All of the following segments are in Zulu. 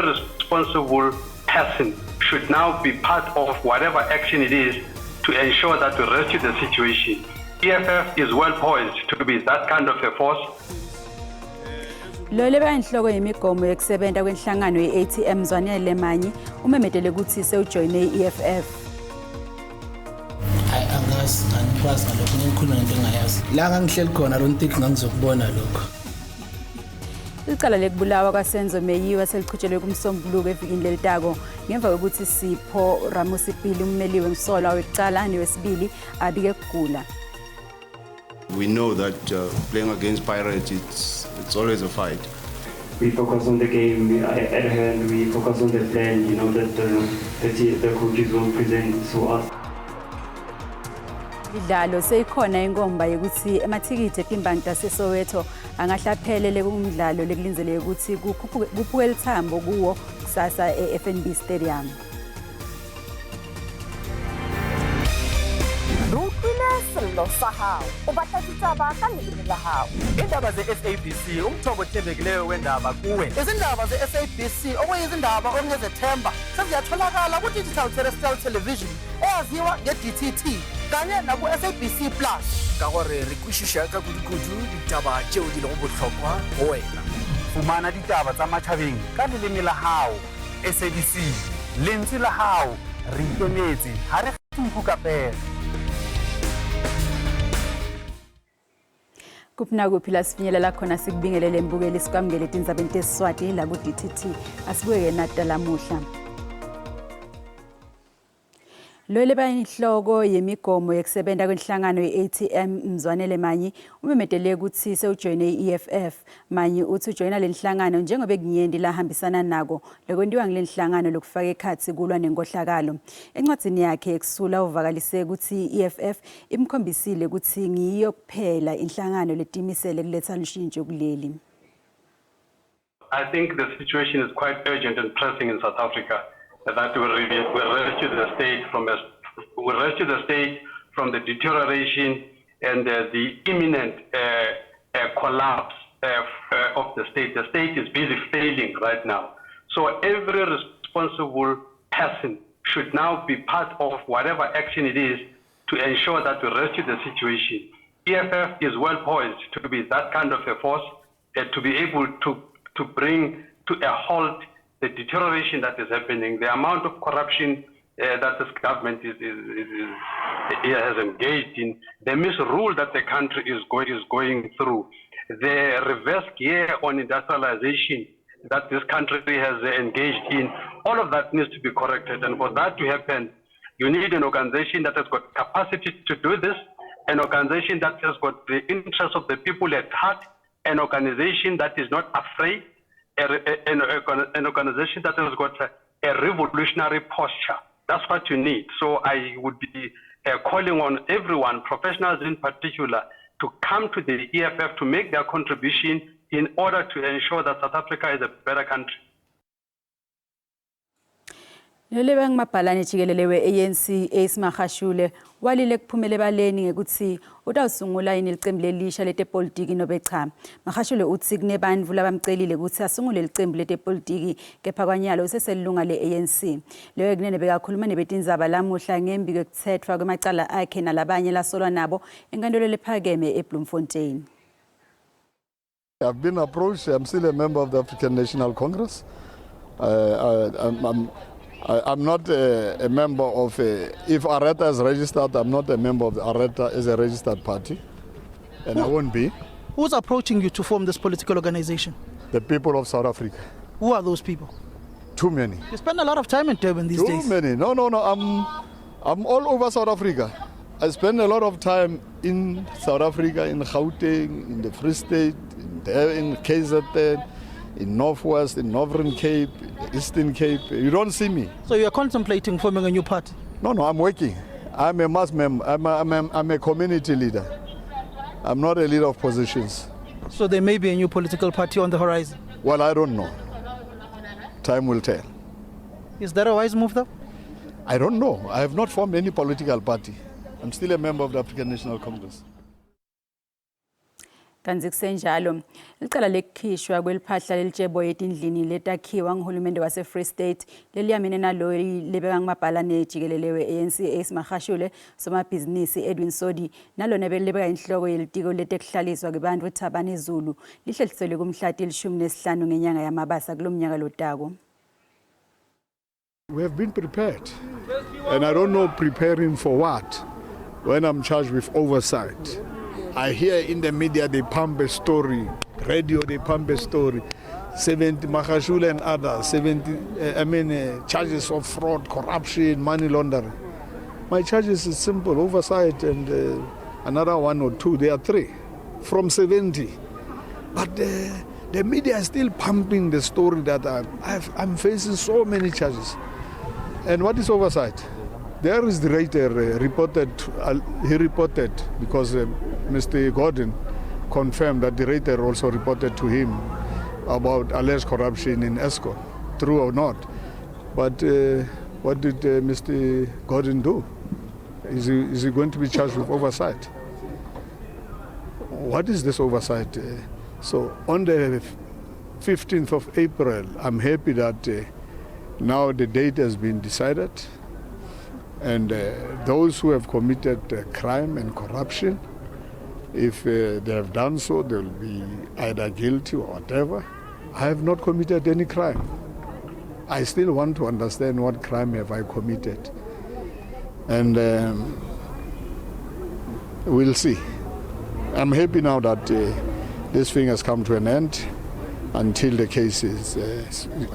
every responsible person should now be part of whatever action it is to ensure that we rescue the situation. EFF is well poised to be that kind of a force. Lo leba inhloko yemigomo yokusebenza kwenhlangano ye-ATM Zwanele Manyi umemedele ukuthi sewujoyine i-EFF. Angazi ngikwazi ngalokho ngikhuluma ngento engayazi. La ngangihleli khona lo ntiki ngangizokubona lokho. Icala lekubulawa kwaSenzo Meyiwa seliqhutshelwe kumsombuluko evikini lelitako ngemva kokuthi Sipho Ramusipili ummeli wemsolwa wecala newesibili abike kugula. We know that playing against pirates, it's always a fight. We focus on the game at hand, we focus on the plan, you know, that the coaches will present to us. Idlalo seyikhona ingomba yokuthi emathikithi etimbangi taseSoweto angahlaphelele kumdlalo lekulinzeleke ukuthi kuphuke lithambo kuwo kusasa eFNB Stadium. Sello sa hao o batla ditaba ka leleme la hao. Indaba ze-SABC umthombo othembekileyo wendaba kuwe. Izindaba ze-SABC okuyizindaba onezethemba seziyatholakala ku-digital terrestrial television eyaziwa nge-DTT kanye naku-SABC Plus ka gore re kwešiša ka kudu-kudu ditaba tšeo di lego bohlokwa go wena. Fumana ditaba tsa matšhabeng ka leleme la hao. SABC lentswe la hao re ikemetse ha re kgetho ka pela. Kupna kuphila sifinyelela khona sikubingelele mbukeli sikwamukele Tindzaba tesiSwati la ku-DTT asibuye naDa lamuhla. Lo leba inhloko yemigomo yokusebenza kwenhlangano ye-ATM Zwanele Manyi umemedele ukuthi sewujoyine i-EFF. Manyi uthi ujoyina lenhlangano njengoba kunyendi lahambisana nako lokwendiwa ngelenhlangano lokufaka ekhathi kulwa nenkohlakalo. Encwadzini yakhe ekusula uvakalise ukuthi i-EFF imkhombisile ukuthi ngiyo kuphela inhlangano letimisele kuletha lushintsho kuleli. I think the situation is quite urgent and pressing in South Africa. That we rescue the state from the deterioration and the imminent collapse of the state. The state is busy failing right now. So every responsible person should now be part of whatever action it is to ensure that we rescue the situation. EFF is well poised to be that kind of a force to be able to bring to a halt the deterioration that is happening, the amount of corruption that this government has engaged in, the misrule that the country is going through, the reverse gear on industrialization that this country has engaged in, all of that needs to be corrected. And for that to happen, you need an organization that has got capacity to do this, an organization that has got the interests of the people at heart, an organization that is not afraid, an organization that has got a revolutionary posture. That's what you need. So I would be calling on everyone, professionals in particular, to come to the EFF to make their contribution in order to ensure that South Africa is a better country. Loleba ngimabhalane jikelele we-ANC Ace Magashule walile kuphumele baleni ngekuthi utawusungula yini licembu lelisha letepolitiki nobe cha. Magashule uthi kunebantfu labamcelile ukuthi asungule licembu letepolitiki kepha kwanyalo useselunga le-ANC. Leyo kunene bekakhuluma nebetindzaba lamuhla ngembi kwekutsetfwa kwemacala akhe nalabanye lasolwa nabo enkantolo lephakeme eBloemfontein. I've been approached. I'm still a member of the African National Congress. I'm not a member of, if Areta is registered, I'm not a member of the Areta as a registered party, and I won't be. Who's approaching you to form this political organization? The people of South Africa. Who are those people? Too many. You spend a lot of time in Durban these days. Too many. No. I'm all over South Africa. I spend a lot of time in South Africa, in Gauteng, in the Free State, in KZN, in Northwest, in Northern Cape, Eastern Cape. You don't see me. So you are contemplating forming a new party? No, I'm working. I'm a mass member. I'm a community leader. I'm not a leader of positions. So there may be a new political party on the horizon? Well, I don't know. Time will tell. Is that a wise move, though? I don't know. I have not formed any political party. I'm still a member of the African National Congress. Kanti kusenjalo licala lekukhishwa kweliphahla lelitshebo etindlini letakhiwa nguhulumende wase Free State leliyamene nalo libeka ngumabhalane jikelele we-ANC Ace Magashule somabhizinisi Edwin Sodi nalona belibeka inhloko yelitiko letekuhlaliswa kwabantu eThabane Zulu lihlehliselwe kumhla ti-15 ngenyanga yamabasa kulomnyaka lotako. We have been prepared, and I don't know preparing for what when I'm charged with oversight. I hear in the media they pump a story, radio they pump a story, 70 Magashule and others, charges of fraud, corruption, money laundering. My charges is simple, oversight and another 1 or 2, there are 3 from 70. But the media is still pumping the story that I'm facing so many charges. And what is oversight? There is the writer he reported because Mr. Gordon confirmed that the writer also reported to him about alleged corruption in ESCO, true or not. But what did Mr. Gordon do? Is he going to be charged with oversight? What is this oversight? So on the 15th of April, I'm happy that now the date has been decided. And those who have committed crime and corruption, if they have done so, they will be either guilty or whatever. I have not committed any crime. I still want to understand what crime have I committed. And we'll see. I'm happy now that this thing has come to an end until the case is,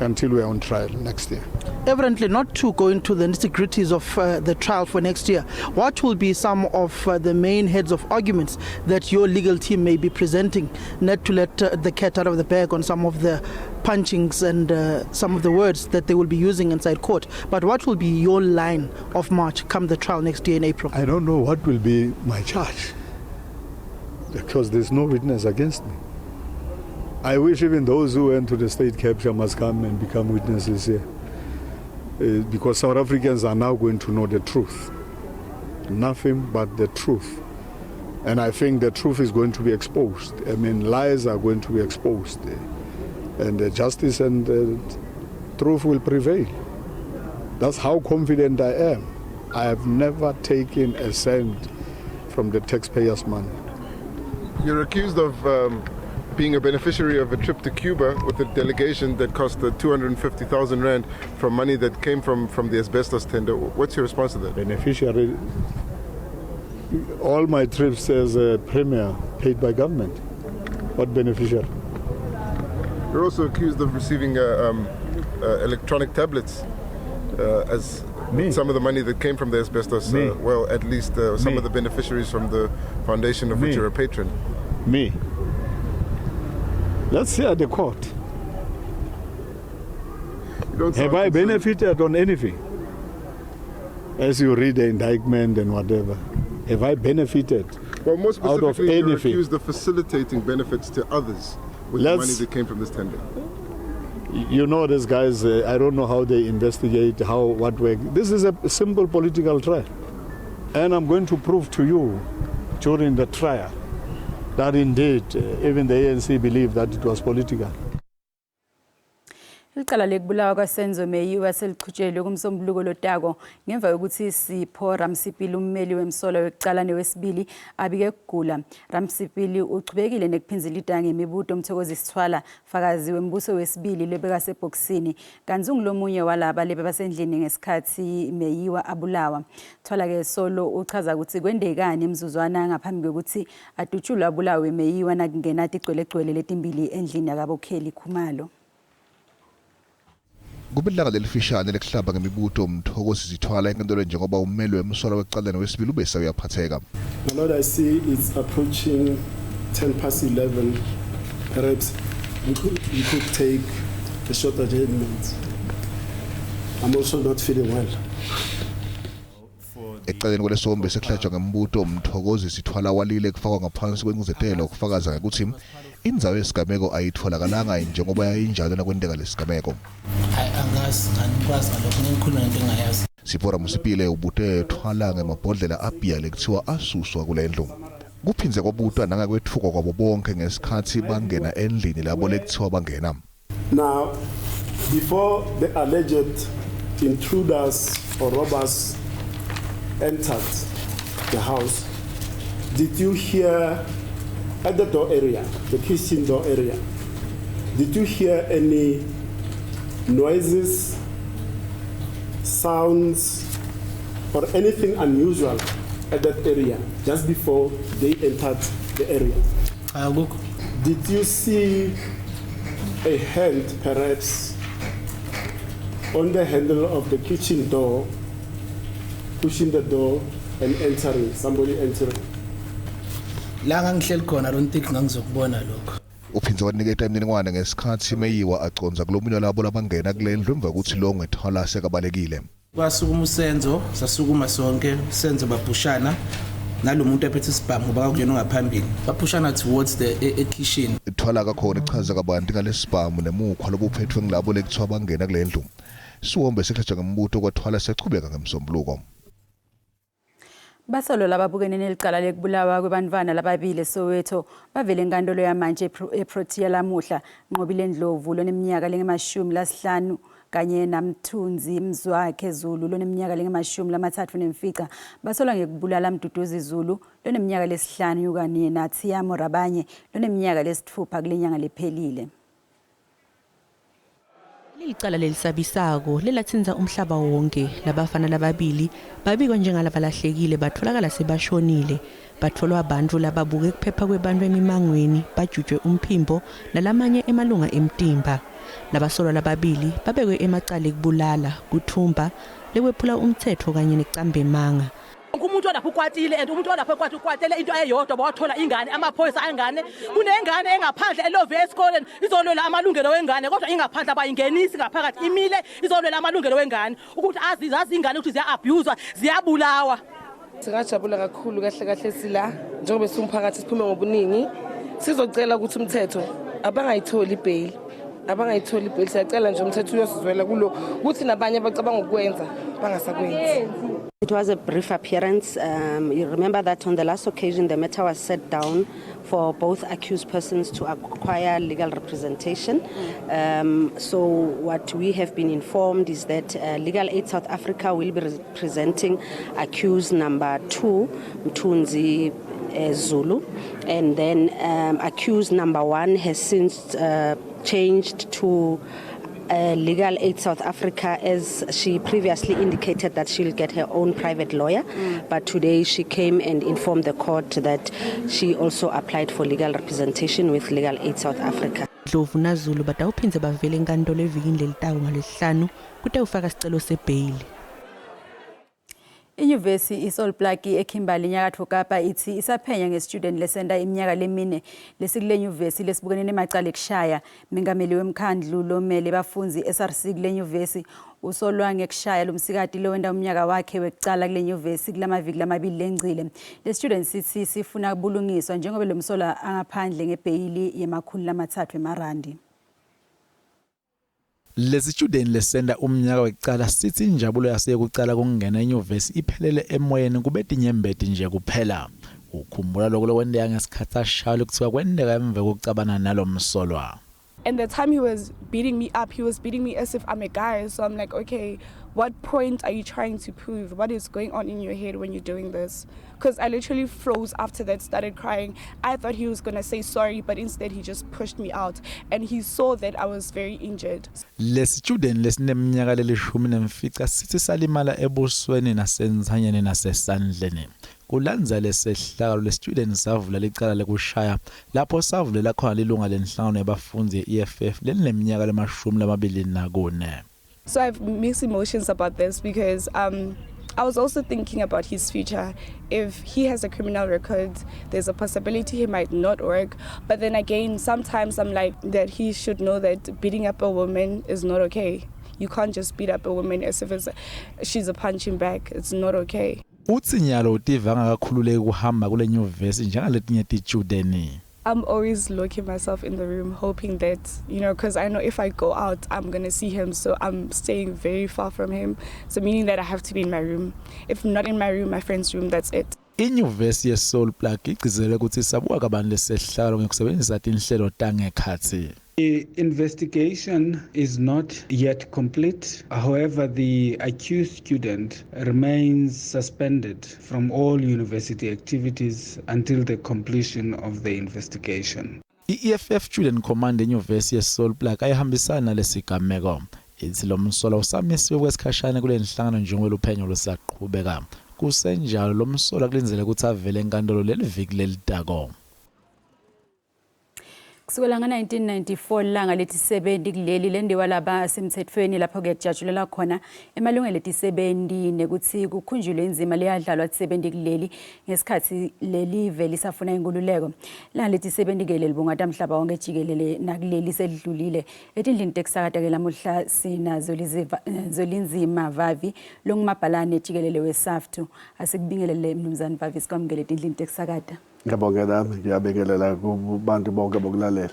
until we're on trial next year. Evidently not to go into the nitty-gritties of the trial for next year, what will be some of the main heads of arguments that your legal team may be presenting, not to let the cat out of the bag on some of the punchings and some of the words that they will be using inside court, but what will be your line of march come the trial next year in April? I don't know what will be my charge because there's no witness against me. I wish even those who went to the state capture must come and become witnesses here. Because South Africans are now going to know the truth. Nothing but the truth. And I think the truth is going to be exposed. I mean, lies are going to be exposed. And justice and truth will prevail. That's how confident I am. I have never taken a cent from the taxpayers' money. You're accused of being a beneficiary of a trip to Cuba with a delegation that cost 250,000 rand from money that came from the asbestos tender. What's your response to that? Beneficiary? All my trips as a premier paid by government. What beneficiary? You're also accused of receiving electronic tablets as some of the money that came from the asbestos. Well, at least some of the beneficiaries from the foundation of which you're a patron. Me? Let's hear the court. Have I benefited on anything? As you read the indictment and whatever, have I benefited well, more out of specifically, you're anything? accused of facilitating benefits to others with the money that came from this tender. You know these guys, I don't know how they investigate, what way. This is a simple political trial. And I'm going to prove to you during the trial that indeed even the ANC believed that it was political. Licala lekubulawa kwaSenzo Meyiwa seliqhutshelwe kumsombuluko lotako ngemva yokuthi Sipho Ramsipili ummeli wemsolo wekuqala newesibili abike ukugula. Ramsipili uchubekile nekuphinzilida ngemibuto uMthokozisithwala fakazi wembuso wesibili lebeka sebhoksini kanti ungulomunye walaba lebe basendlini ngesikhathi Meyiwa abulawa. Thwala ke solo uchaza ukuthi kwendekani emzuzwana ngaphambi kokuthi adutshulwe abulawe Meyiwa nakungenathi igcwelegcwele letimbili endlini yakabokheli Khumalo. Kubelanga lelifishane lekuhlaba ngemibuto uMthokozisithwala enkantolo njengoba ummeli wemsolo wekuqala nowesibili ubese uyaphatheka. Lord, I see it's approaching 11:10. Perhaps you could take a short adjournment. I'm also not feeling well. Eceleni kwelesombe sekuhlatshwa ngemibuto uMthokozisithwala walile kufakwa ngaphansi kwenkuzetelo ukufakaza ukuthi indzawo yesigameko ayitholakalanga njengoba yayinjalo nakwenteka lesigameko. Sipho Ramsipili ubuthe Thwala ngemabhodlela abhiya lekuthiwa asuswa kule ndlu. kuphindze kwabutwa nangakwethuka kwabo bonke ngesikhathi bangena endlini labo lekuthiwa bangena. Now, before the alleged intruders or robbers entered the house, did you hear at the door area, the kitchen door area, did you hear any noises, sounds, or anything unusual at that area just before they entered the area? Did you see a hand perhaps on the handle of the kitchen door, pushing the door and entering, somebody entering? La ngihleli khona I don't think ngangizokubona lokho. Uphindze waniketa imininingwane ngesikhathi meyiwa aconza kulomunye labo labangena kule ndlu emva kokuthi lo ngethola sekabalekile. Kwasukuma usenzo, sasukuma sonke, senzo baphushana nalomuntu ephethe isibhamu ngoba kuyena ngaphambili. Baphushana towards the kitchen. Ithola kakhona ichaza kabanti ngalesibhamu nemukhwa lobuphethwe ngilabo lekuthiwa bangena kule ndlu. Siwombe sekhahla ngembuto kwathwala sechubeka ngemsombuluko. Basolo lababukene nelicala lekubulawa kwebantwana lababili Soweto bavele enkantolo yamanje eProtea lamuhla Nqobile Ndlovu loneminyaka lenge-15 kanye namthunzi Mzwakhe Zulu loneminyaka lenge-35 basolwa ngekubulala Mduduzi Zulu loneminyaka lesi-5 kanye naThiyamo Rabanye loneminyaka lesi-6 kule nyanga lephelile. Licala lelisabisako lelathinza umhlaba wonke labafana lababili babikwa njengalabalahlekile batholakala sebashonile batholwa abantu lababuke kuphepha kwebantu emimangweni bajujwe umphimbo nalamanye emalunga emtimba labasolwa lababili babekwe emacala ekubulala kuthumba lekwephula umthetho kanye necambe manga. Umuntu olapha ukwatile and umuntu olapha ukwatele into eyodwa bawathola ingane amaphoyisa angane kunengane engaphandle elove esikoleni izolwela amalungelo wengane kodwa ingaphandle abayingenisi ngaphakathi imile izolwela amalungelo wengane ukuthi azizazi ingane ukuthi ziya abuse ziyabulawa. Singajabula kakhulu kahle sila njengoba simphakathi siphume ngobuningi sizocela ukuthi umthetho abangayitholi bail siyacela nje umthetho uyosizwela kulo ukuthi nabanye abacabanga ukwenza bangasakwenzi. It was a brief appearance. You remember that on the last occasion the matter was set down for both accused persons to acquire legal representation. So what we have been informed is that Legal Aid South Africa will be representing accused number 2, Mthunzi Zulu, and then accused number 1 has since changed to Legal Aid South Africa, as she previously indicated that she'll get her own private lawyer, but today she came and informed the court that she also applied for legal representation with Legal Aid South Africa. Ndlovu naZulu batawuphindze bavele enkantolo evikini lelitawu ngaleSihlanu kutawufaka isicelo sebail. Inyuvesi iSolplaki eKimberley Nyakatho Kapa ithi isaphenya nge-student lesenta iminyaka lemine lesikule nyuvesi lesibukene nemacala ekushaya. Mengameli wemkhandlu lomele bafundzi SRC kule nyuvesi usolwa ngekushaya lomsikati lowenda umnyaka wakhe wekucala kule nyuvesi kulamaviki lamabili lengcile. Le student sithi sifuna kubulungiswa njengoba lo msola angaphandle ngebheyili ye-300 emarandi. Lesi student lesenda umnyaka wekucala sithi injabulo yasekucala kungena enyuvesi iphelele emoyeni kube tinyembeti nje kuphela. Ukhumbula lokho lokwendeka ngesikhathi ashaya kuthiwa kwendeka emva kokucabana nalomsolwa. And the time he was beating me up, he was beating me as if I'm a guy. So I'm like, okay, what point are you trying to prove? What is going on in your head when you're doing this? Because I literally froze after that, started crying. I thought he was going to say sorry, but instead he just pushed me out. And he saw that I was very injured. Le student lesineminyaka leli-15 sithi salimala ebusweni nasenzanyeni nasesandleni. Kulanza lesehlakalo le students savula licala lekushaya lapho savulela khona lilunga lenhlangano yabafundzi ye-EFF leneminyaka lema-24. So I have mixed emotions about this because I was also thinking about his future. If he has a criminal record, there's a possibility he might not work. But then again, sometimes I'm like that he should know that beating up a woman is not okay. You can't just beat up a woman as if she's a punching bag. It's not okay. Uthi nyalo utivanga kakhululeke kuhamba kule nyuvesi njengaletinye ti-student. I'm always locking myself in the room, hoping that, because I know if I go out, I'm going to see him. So I'm staying very far from him. So meaning that I have to be in my room. If not in my room, my friend's room, that's it. inyuvesi yeSoul Plug igcizelele ukuthi sabuka kabantu lesehlalo ngokusebenzisa inhlelo tangekhathi. The investigation is not yet complete. However, the accused student remains suspended from all university activities until the completion of the investigation. I-EFF Student Command enyuvesi yeSoul Plug ayihambisana lesigameko. Ithi lo msolo usamisiwe kwesikhashana kule nhlangano njengoba uphenyo lusaqhubeka. Kusenjalo lo msolo kulenzele ukuthi avele enkantolo leliviki lelitako. Kusukela nga-1994 langa lethi-70 kuleli lendiwa laba semthethweni lapho kuyajatshulela khona emalungelo ethi-70 nekuthi kukhunjulwe inzima leyadlalwa thi-70 kuleli ngesikhathi lelive lisafuna inkululeko. Langa lethi-70 ke libungata mhlaba wonke jikelele nakuleli sedlulile etindlini tekusakata ke lamuhla sina Zolinzima Vavi longumabhalane jikelele weSAFTU asikubingelele mnumzane Vavi sikwamukele etindlini tekusakata. Ngiyabonga nami ngiyabekelela kubantu bonke bokulalela.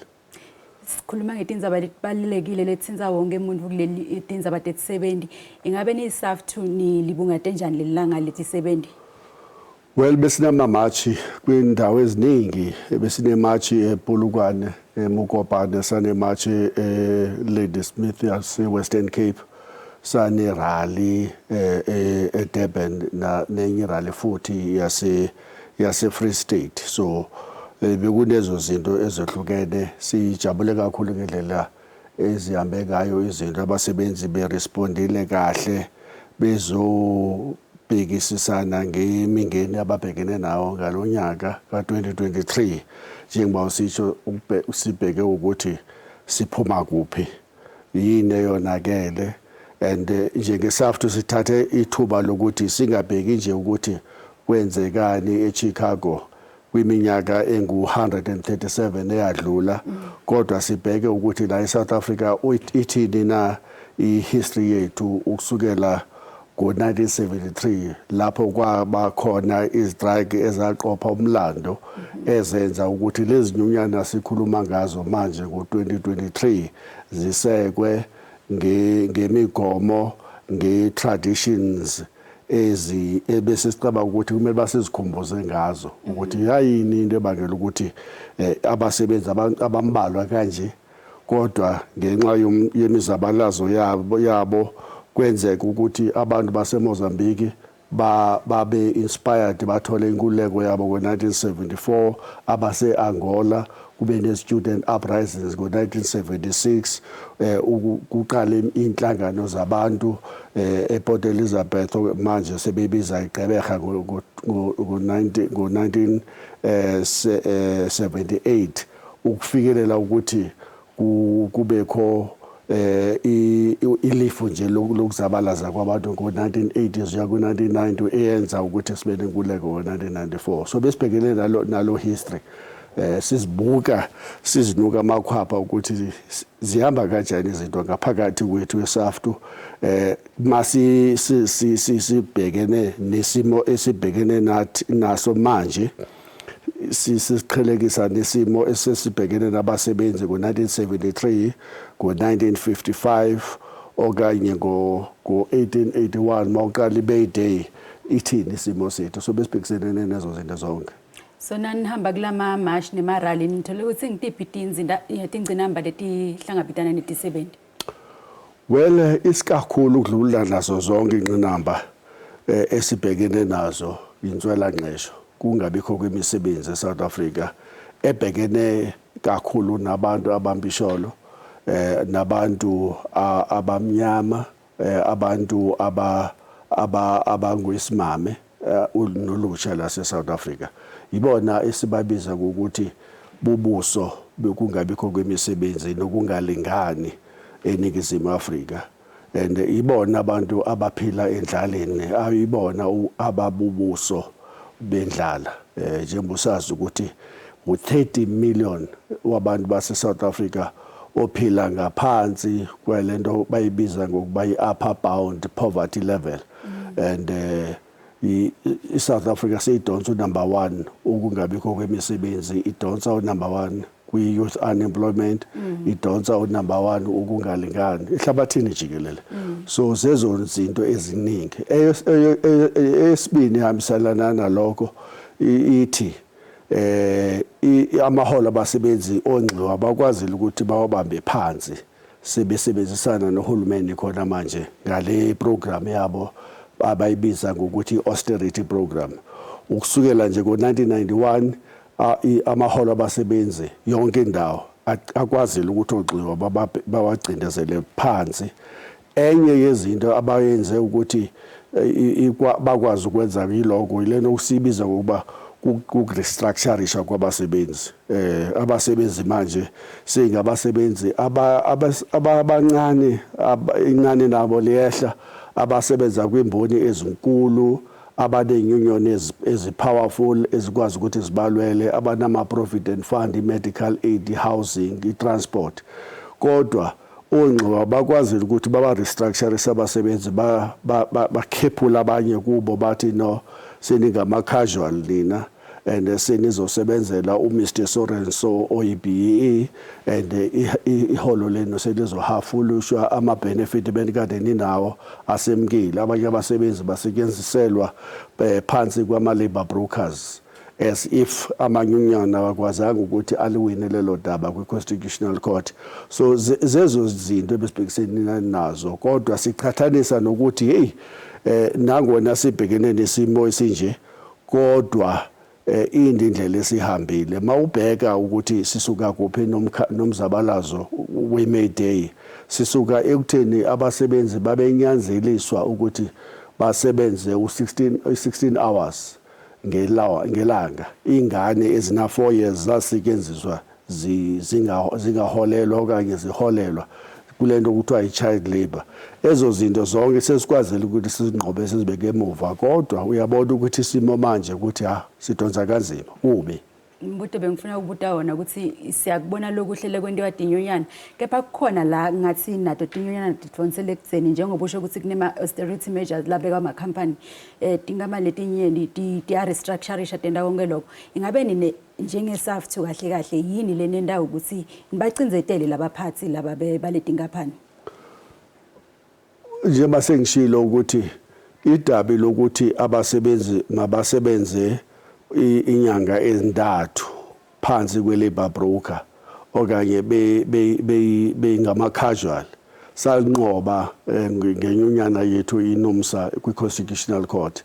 Sikhuluma ngetindzaba letibalulekile lethinza wonke umuntu kuleli tindzaba tethi-70 ingabe niSAFTU nilibungate njani lelanga lethi-70? Well besinamamatchi kwindawo eziningi besinematchi ePolokwane eMokopane sanematchi Ladysmith yase-Western Cape sane rally eDurban nenye rally futhi yase Free State. So bekunezo zinto ezohlukene sijabule kakhulu ngendlela ezihambe ngayo izinto abasebenzi berespondile kahle bezobhekisisana ngemingeni ababhekene nawo ngalonyaka ka2023 njengoba usitsho sibheke ukuthi siphuma kuphi yini eyonakele and njengeSAFTU sithathe ithuba lokuthi singabheki nje ukuthi kwenzekani eChicago kwiminyaka engu137 eyadlula kodwa sibheke ukuthi la eSouth Africa ithini na ihistory yethu ukusukela ngo1973 lapho kwaba khona istrike ezaqopha umlando ezenza ukuthi lezi nyunyana sikhuluma ngazo manje ngo2023 zisekwe ngemigomo ngetraditions ebese sicaba ukuthi kumele basizikhumbuze ngazo ukuthi yayini into ebangela ukuthi abasebenzi abambalwa kanje kodwa ngenxa yemizabalazo yabo kwenzeka ukuthi abantu baseMozambique babe inspired bathole inkululeko yabo ngo1974 abase Angola kube ne student uprisings ngo1976 kuqale inhlangano zabantu ePort Elizabeth manje sebebiza iGqeberha ngo1978 ukufikelela ukuthi kubekho ilifu nje lokuzabalaza kwabantu ngo1980s ya ku1990 eyenza ukuthi sibe nenkululeko ngo1994 so besibhekele nalo history sizibuka sizinuka amakhwapha ukuthi zihamba kanjani izinto ngaphakathi kwethu eSAFTU masi sibhekene nesimo esibhekene naso manje sisiqhelekisa nesimo esesibhekene nabasebenzi ngo1973 ngo1955 okanye ngo1881 mawuqala iBay Day ithini isimo sethu so besibhekisene nezo zinto zonke. So nanihamba kulama march nemarally nithole ukuthi ngitiphi tingcinamba letihlangabitana neti-70? Well isikakhulu ukudlula nazo zonke inqinamba esibhekene nazo inzwela ngqesho kungabikho kwemisebenzi eSouth Africa ebhekene kakhulu nabantu abambisholo nabantu abamnyama abantu abangoyisimame nolutsha la eSouth Africa ibona esibabiza ukuthi bubuso bekungabikho kwemisebenzi nokungalingani eNingizimu Afrika and ibona abantu abaphila endlaleni ayibona ababubuso bendlala njengoba sazi ukuthi u30 million wabantu base South Africa ophila ngaphansi kwalento bayibiza ngokuba i-upper bound poverty level and iSouth Africa seyidonsa number 1 ukungabikho kwemisebenzi idonsa number 1 kwi-youth unemployment idonsa number 1 ukungalingani ehlabathini jikelele so zezo zinto eziningi esibini hambiselana nalokho ithi amaholo abasebenzi ongciwa bakwazile ukuthi bawabambe phansi sebesebenzisana nohulumeni khona manje ngale program yabo abayibiza ngokuthi austerity program. Ukusukela nje ngo-1991 amaholo abasebenzi yonke indawo akwazile ukuthi ogxiwa bawagcindezele phansi. Enye yezinto abayenze ukuthi bakwazi ukwenza yiloko yilena ukusibiza ngokuba ku-restructurisha kwabasebenzi. Abasebenzi manje singabasebenzi abancane, inani nabo liyehla, abasebenza kwimboni ezinkulu, abanenyunyoni ezi-powerful ezikwazi ukuthi zibalwele, abanama-provident fund, i-medical aid, i-housing, i-transport. Kodwa ongciwa bakwazile ukuthi baba-restructurisa abasebenzi, bakhephula abanye kubo bathi no, seningama-casual nina and senizosebenzela uMr Sorenso oyi-BEE and iholo lenu selizohafulushwa ama-benefit benikade ninawo asemkile. Abanye abasebenzi basetshenziselwa phansi kwama-labor brokers as if amanyunyana awakwazanga ukuthi aliwine lelo daba kwi-Constitutional Court. So zezo zinto ebesibhekisene nazo, kodwa sichathanisa nokuthi hey nangona sibhekene nesimo esinje, kodwa indlela esihambile mawubheka ukuthi sisuka kuphi nomzabalazo we-May Day, sisuka ekutheni abasebenzi babenyanzeliswa ukuthi basebenze u-16 hours ngelanga. Ingane ezina 4 years zasetshenziswa zingaholelwa okanye ziholelwa kulento kuthiwa i-child labor. Ezo zinto zonke sesikwazile ukuthi sizinqobe sizibeke emuva, kodwa uyabona ukuthi isimo manje ukuthi sidonsa kanzima kubi. Mbuto bengifuna ukubuta wona ukuthi siyakubona lokuhlele kwento yadinyonyana, kepha kukhona la ngathi nato dinyonyana tidonsele ekutheni njengoba usho ukuthi kunema austerity measures labeka ama company tingama letinyeni ti restructurisha tenda konke lokho. Ingabe nini njengeSAFTU kahle kahle yini le nendawo ukuthi nibacinzetele labaphathi laba baletinkampani? Njengoba sengishilo ukuthi idabi lokuthi abasebenzi mabasebenze inyanga ezintathu phansi kwe-labor broker okanye bengama-casual salinqoba ngenyunyana yethu inomsa kwi-Constitutional Court.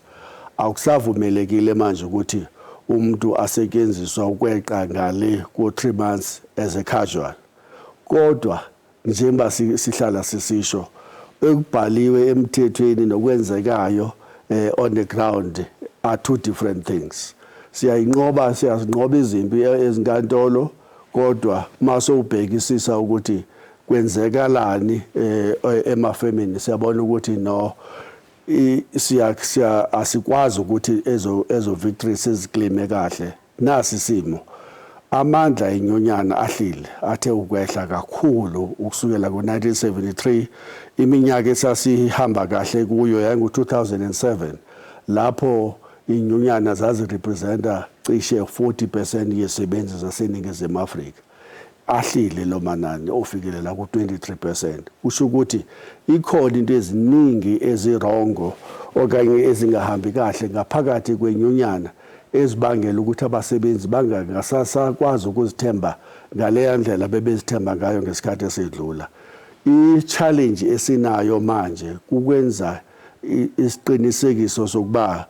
Akusavumelekile manje ukuthi umuntu asetshenziswa ukweqa ngale ku-3 months as a casual. Kodwa njengoba sihlala sisisho ekubhaliwe emthethweni nokwenzekayo on the ground are two different things. Siyazinqoba izimpi ezinkantolo, kodwa mase ubhekisisa ukuthi kwenzekalani emafemini siyabona ukuthi no asikwazi ukuthi ezo victories siziclaim kahle. Nasi isimo amandla enyonyana ahlile athe ukwehla kakhulu ukusukela ngo-1973 iminyaka esasihamba kahle kuyo yangu-2007 lapho inyonyana zazirepresenta cishe 40% yezisebenzi zaseNingizimu Afrika. Ahlile lo manani ofikelela ku-23%. Usho ukuthi ikhona into eziningi ezirongo okanye ezingahambi kahle ngaphakathi kwenyonyana ezibangela ukuthi abasebenzi bangasakwazi ukuzithemba ngaleya ndlela bebezithemba ngayo ngesikhathi esedlula. I-challenge esinayo manje kukwenza isiqinisekiso sokuba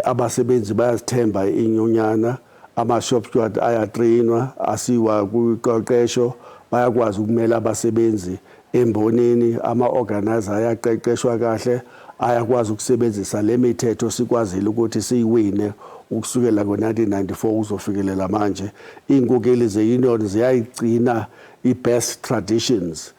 abasebenzi bayazithemba inyonyana, ama-shop steward ayatrainwa, asiwa kuqeqesho, bayakwazi ukumela abasebenzi embonini, ama-organizer ayaqeqeshwa kahle, ayakwazi ukusebenzisa le mithetho sikwazile ukuthi siyiwine ukusukela ngo-1994 uzofikelela manje. Iy'nkokeli ze-union ziyayigcina i-best traditions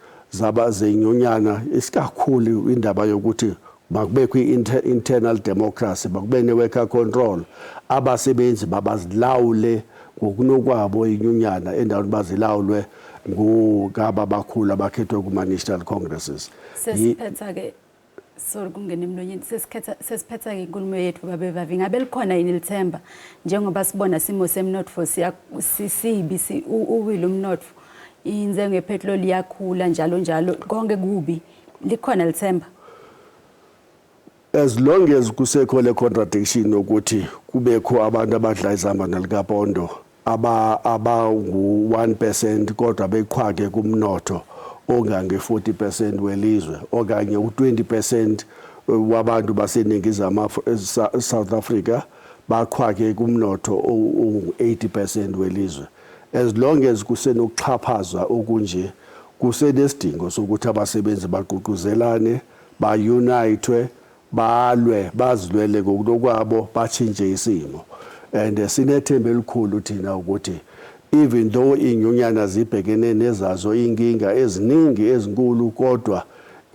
zenyonyana, isikakhulu indaba yokuthi makubekho i-internal democracy, makube ne-worker control, abasebenzi babazilawule ngokunokwabo inyunyana endaweni bazilawulwe ngaba bakhulu abakhethwe kuma-national congresses. Sesiphetha-ke sorry kungena emlonyeni, sesiphetha-ke inkulumo yethu babebavi, ngabe likhona yini lithemba njengoba sibona simo semnotfo sibi uwile umnotfo, inzengo yepetroli yakhula njalo njalo konke kubi, likhona lithemba? as long as kusekho le contradiction ukuthi kubekho abantu abadla izambane likapondo abangu-1% kodwa beqhwake kumnotho ongange 40% welizwe okanye u20% wabantu baseningizimu South Africa baqhwake kumnotho u80% welizwe. As long as kusenokuxhaphazwa okunje kusenesidingo sokuthi abasebenzi baququzelane ba-unite balwe bazilwele ngokunokwabo batshintshe isimo. And sinethemba elikhulu thina ukuthi even though inyunyana zibhekene nezazo inkinga eziningi ezinkulu kodwa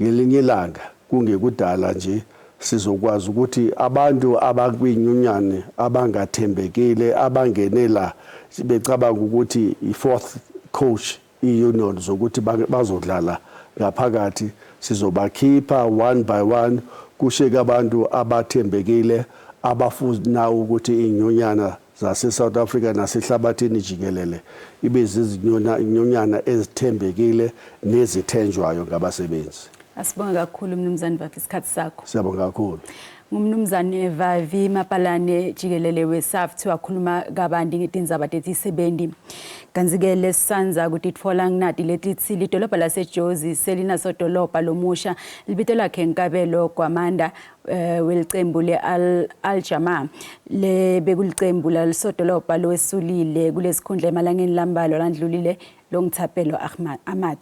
ngelinye ilanga kungekudala nje sizokwazi ukuthi abantu abakwinyunyane abangathembekile abangenela becabanga ukuthi i-fourth coach i-union zokuthi bazodlala ngaphakathi sizobakhipha one by one kusheka abantu abathembekile abafuna ukuthi inyunyana zase South Africa nasehlabathini jikelele ibe zizinyunyana ezithembekile nezithenjwayo ngabasebenzi. Asibonga kakhulu mnumzane Vavi isikhathi sakho. Siyabonga kakhulu. Ngumnumzane Vavi Mapalane jikelele weSAFT wakhuluma kabandi ngetindzaba tesisebenzi. Kanzike lesanza ukuthi itfola nginati letithi lidolobha laseJozi selina sodolobha lomusha libito lakhe Nkabelo kwamanda welicembu le-Al-Jamaa le bekulicembu lasodolobha lowesulile kulesikhundla emalangeni lambalo landlulile longithapelo Ahmad.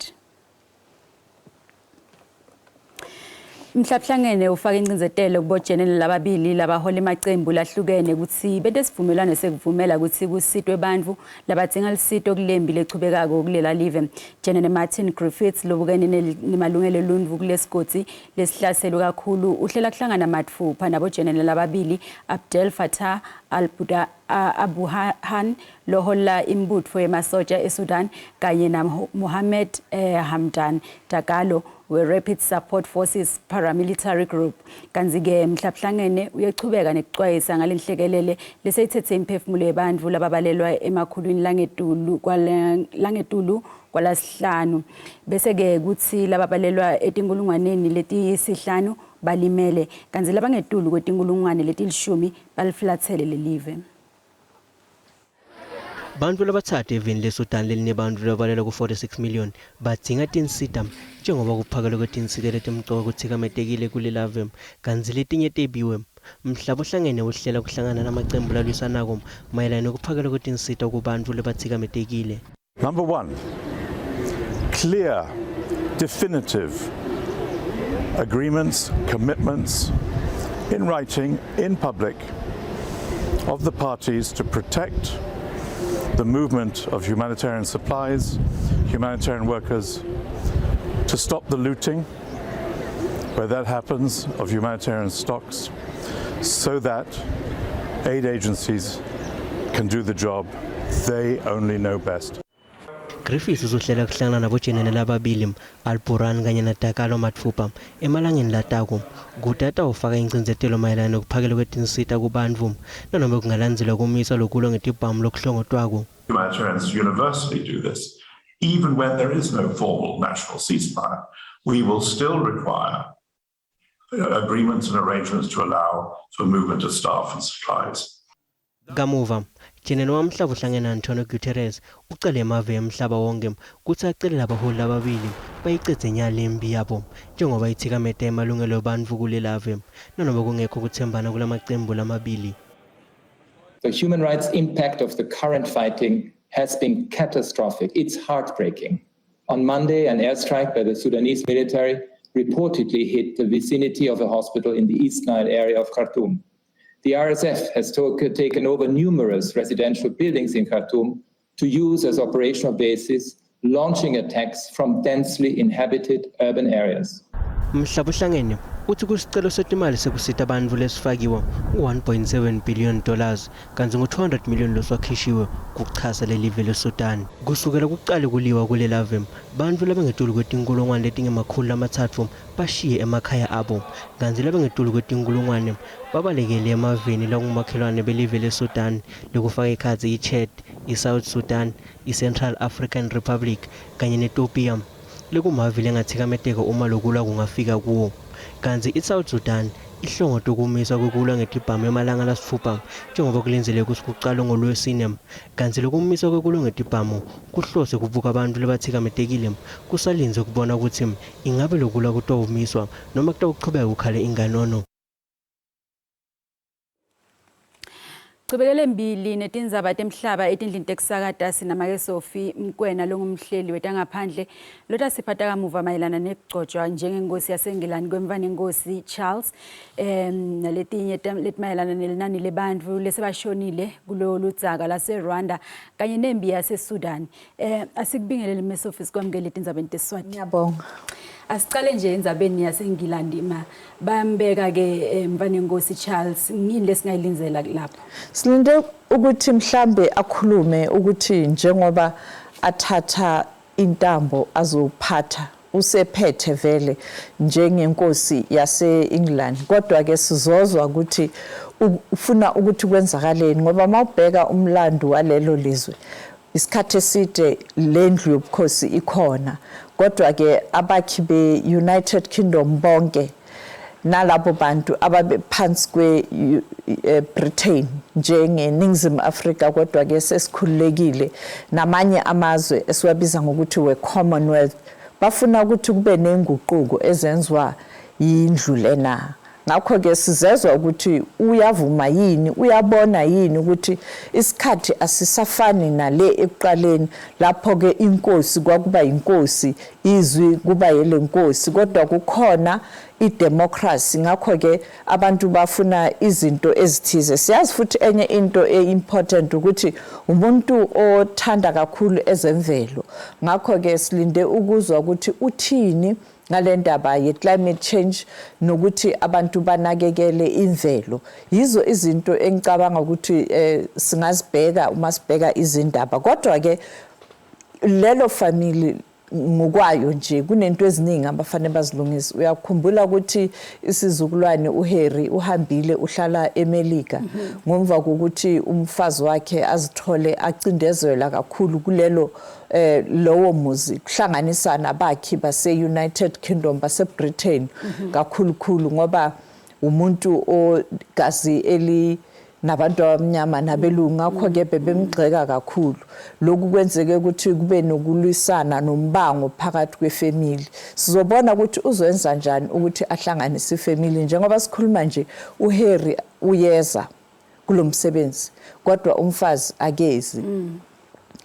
Mhlabhlangene ufaka incinzetelo kubojenele lababili labahola emacembu lahlukene ukuthi bede sivumelane sekuvumela ukuthi kusitwe abantu labadzinga lisito kulembi lechubekako kulela live. General Martin Griffiths lobukene nemalungelo oluntu kulesigodi lesihlaselo kakhulu uhlela kuhlangana matfupha nabojenele lababili Abdel Fattah al-Buda Abuhan lohola imbutfo yemasoja eSudan kanye na Mohammed Hamdan Dagalo we-Rapid Support Forces Paramilitary Group. Kanzike mhlabhlangene uyachubeka nekucwayisa ngalenhlekelele lesayithethe imphefumulo yebantfu lababalelwa emakhulwini langetulu kwalasihlanu. Bese-ke kuthi lababalelwa etinkulungwaneni letisihlanu balimele kanzi labangetulu kwetinkulungwane letilishumi balifulathele lelive. Bantu labathathu evini leSudan lelinebantu lababalelwa ku-46 million badzinga tinsita njengoba kuphakelwa kwetinsita letimcoka kuthikametekile kulelave kanzi letinye tebiwe. Mhlaba ohlangene uhlela kuhlangana namacembu lalwisanako mayelana nokuphakelwa kwetinsita kubantu labathikametekile. Number one, clear, definitive agreements, commitments in writing, in public, of the parties to protect the movement of humanitarian supplies, humanitarian workers, to stop the looting where that happens of humanitarian stocks, so that aid agencies can do the job they only know best. Griffiths uzohlela kuhlangana nabojenene lababili Al-Buran kanye naDagalo matfupha emalangeni latako kutata ufaka incinzetelo mayelana nokuphakelwa kwetinsita kubantu nanoma kungalandzelwa kumisa lokulo ngetibhamu lokuhlongotwako. Humanitarians universally do this. Even when there is no formal national ceasefire, we will still require agreements and arrangements to allow for movement of staff and supplies. Kamuva General wamhlaba uhlangene Antonio Guterres ucele emave emhlaba wonke kuthi acele labaholi lababili bayicede nyale embi yabo njengoba ithikamete emalungelo abantu kulelave nanoma kungekho kuthembana kulamacembu lamabili. The human rights impact of the current fighting has been catastrophic. It's heartbreaking. On Monday, an airstrike by the Sudanese military reportedly hit the vicinity of a hospital in the East Nile area of Khartoum. The RSF has taken over numerous residential buildings in Khartoum to use as operational bases, launching attacks from densely inhabited urban areas. Mhlaba uhlangene uthi kusicelo setimali sekusita abantu lesifakiwe $1.7 billion kanzi ngo-200 million loswakhishiwe kuchasa lelive leSudan. Kusukela kuqala kuliwa kulelave bantu labangetulu kwetinkulungwane letingemakhulu amathathu bashiye emakhaya abo kanzi labangetulu kwetinkulungwane babalekele emaveni langumakhelwane belive leSudan lokufaka ekhatsi iChad, iSouth Sudan, iCentral African Republic kanye neEthiopia lekumavile ngathikameteka uma lokulwa kungafika kuwo kanzi iSouth Sudan ihlongoda ukumiswa kwekulwa ngetibhamu emalanga lasithupha njengoba kulindeleke ukuthi kuqalwe ngoLwesine. Kanti lokumiswa kwekulwa ngetibhamu kuhlose kuvuka abantu lebathikametekile kusalinze ukubona ukuthi ingabe lokulwa kutawumiswa noma kutawuqhubeka kukhale inganono. Chibelele mbili netindzaba temhlaba etindlini tekusakata sinamake Sophie Mkwena longumhleli wetangaphandle lotasiphatha kamuva mayelana nekugcotshwa njengenkosi yaseNgilandi kwemva nenkosi Charles naletinye letimayelana nelinani lebantfu lesebashonile kulolu dzaka laseRwanda kanye nempi yaseSudan. Asikubingelele Sophie sikwamukele etindzabeni teSwati. Ngiyabonga. Asicale nje endzabeni yaseNgilandi bambeka ke mva nenkosi Charles ngini lesingayilinzela lapho. Silinde ukuthi mhlambe akhulume ukuthi njengoba athatha intambo azophatha usephethe vele njengenkosi yaseEngland kodwa ke sizozwa ukuthi ufuna ukuthi kwenzakaleni ngoba mawubheka umlando walelo lizwe isikhathi eside lendlu yobukhosi ikhona kodwa ke abakhi be-United Kingdom bonke nalabo bantu ababephansi kwe-Britain njengeNingizimu Afrika kodwa ke sesikhululekile namanye amazwe esiwabiza ngokuthi we-Commonwealth bafuna ukuthi kube nenguquko ezenziwa yindlu lena. Ngakho ke sizezwa ukuthi uyavuma yini uyabona yini ukuthi isikhathi asisafani nale ekuqaleni lapho ke inkosi kwakuba inkosi izwi kuba yelenkosi kodwa kukhona idemocracy. Ngakho ke abantu bafuna izinto ezithize. Siyazi futhi enye into important ukuthi umuntu othanda kakhulu ezemvelo. Ngakho ke silinde ukuzwa ukuthi uthini ngalendaba ye-climate change nokuthi abantu banakekele imvelo. Yizo izinto engicabanga ukuthi singazibheka uma sibheka izindaba kodwa ke lelo family ngokwayo nje kunento eziningi abafanele bazilungise. Uyakhumbula ukuthi isizukulwane uHarry uhambile uhlala eMelika ngomva kokuthi umfazi wakhe azithole acindezela kakhulu kulelo lowo muzi kuhlanganisa nabakhi base-United Kingdom base-Britain kakhulukhulu ngoba umuntu ogazi eli nabantu abamnyama nabelungu ngakho ke bebemgxeka kakhulu. Lokhu kwenzeke ukuthi kube nokulwisana nombango phakathi kwefamily. Sizobona ukuthi uzowenza njani ukuthi ahlanganise ifamily njengoba sikhuluma nje uHarry uyeza kulomsebenzi kodwa umfazi akezi.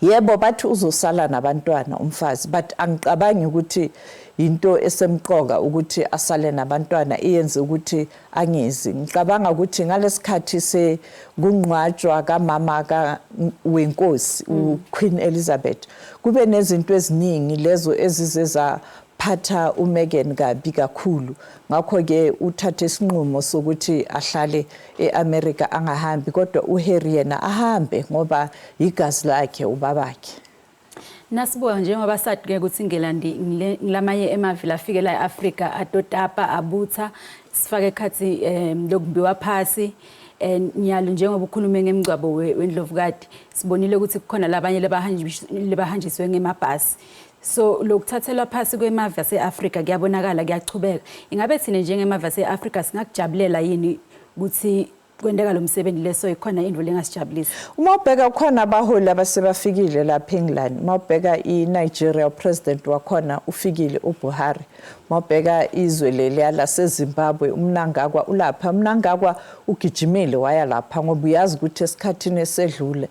Yebo bathi uzosala nabantwana umfazi but angicabangi ukuthi into esemqoka ukuthi asale nabantwana iyenze ukuthi angezi. Ngicabanga ukuthi ngalesikhathi sekungqwatshwa kamama wenkosi uQueen Elizabeth kube nezinto eziningi lezo ezizeza phatha uMeghan kabi kakhulu. Ngakho ke uthathe isinqumo sokuthi ahlale eAmerica angahambi kodwa uHarry yena ahambe ngoba igazi lakhe ubabakhe. Nasibuka njengoba sathi ke ukuthi iNgilandi ngilamanye emavila afike la eAfrica atotapa abutha sifake ekhathi lokubiwa phasi nyalo njengoba ukhulume ngemgcwabo wendlovukati sibonile ukuthi kukhona labanye lebahanjiswe ngemabhasi. So lokuthathelwa phasi kwemava yaseAfrica kuyabonakala kuyachubeka. Ingabe thina njengemava yaseAfrica singakujabulela yini ukuthi kwendeka lo msebenzi leso ikhona indlu lengasijabulisa? Uma ubheka khona abaholi abasebafikile lapha eNgilandi, uma ubheka iNigeria president wakhona ufikile uBuhari, uma ubheka izwe leli laseZimbabwe uMnangagwa ulapha. uMnangagwa ugijimile waya lapha ngoba uyazi ukuthi esikhathini esedlule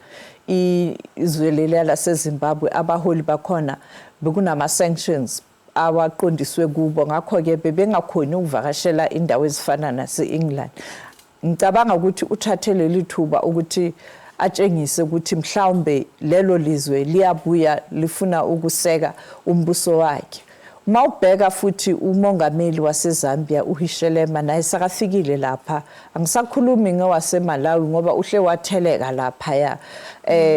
izwe leli laseZimbabwe abaholi bakhona bekunama sanctions awaqondiswe kubo ngakho ke bebengakhoni ukuvakashela indawo ezifana naseEngland. Ngicabanga ukuthi uthathele lithuba ukuthi atshengise ukuthi mhlawumbe lelo lizwe liyabuya lifuna ukuseka umbuso wakhe. Uma ubheka futhi umongameli waseZambia uHishelema naye sakafikile lapha. Angisakhulumi ngowaseMalawi ngoba uhle watheleka lapha ya.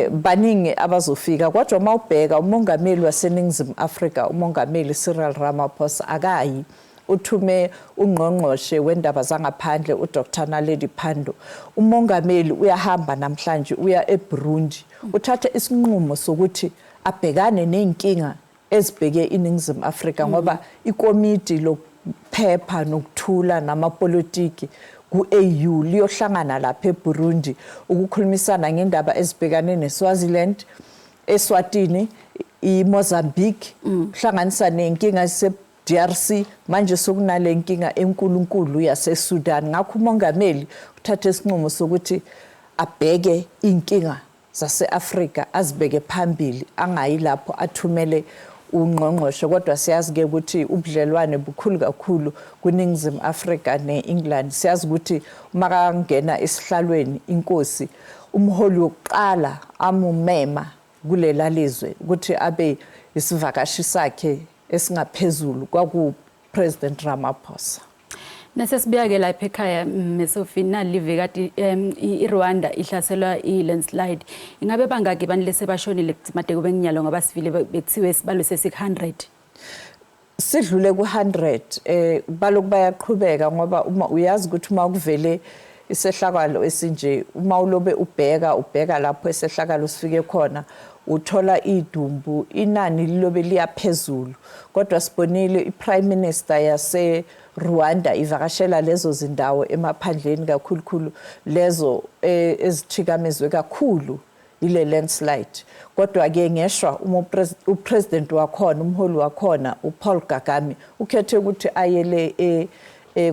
Baningi abazofika kodwa uma ubheka umongameli waseNingizimu Afrika umongameli Cyril Ramaphosa akayi. Uthume ungqongqoshe wendaba zangaphandle uDr Naledi Pandor. Umongameli uyahamba namhlanje uya eBurundi uthatha isinqumo sokuthi abhekane nenkinga ezibheke iNingizimu Afrika ngoba ikomiti phepha nokuthula namapolitiki ku-AU liyohlangana lapha eBurundi ukukhulumisana ngendaba ezibhekane neSwaziland, eSwatini, iMozambique, hlanganisa nenkinga DRC manje sokunale nkinga enkulunkulu yaseSudan. Ngakho umongameli uthathe isinqumo sokuthi abheke inkinga zase-Afrika azibeke phambili angayi lapho athumele ungqongqoshe kodwa siyazi ke ukuthi ubudlelwane bukhulu kakhulu kuNingizimu Afrika neEngland. Siyazi ukuthi uma kangena esihlalweni inkosi umholi wokuqala amumema kulela lizwe ukuthi abe isivakashi sakhe esingaphezulu kwaku President Ramaphosa. Nasesibiyake lapha ekhaya mesofina live kati iRwanda ihlaselwa ilandslide. Ingabe bangaki bani lesebashonile made kube nginyalo ngoba sivile bethiwe isibalo se600. Sidlule ku100 baloku bayaqhubeka ngoba uma uyazi ukuthi uma kuvele isehlakalo esinje uma ulobe ubheka lapho esehlakalo sifike khona uthola idumbu inani lilobe liyaphezulu kodwa sibonile iPrime Minister yase Rwanda ivakashela lezo zindawo emaphandleni kakhulu lezo ezithikamezwe kakhulu ile landslide kodwa ke ngeshwa upresident wakhona umholi wakhona uPaul Kagame ukhethe ukuthi ayele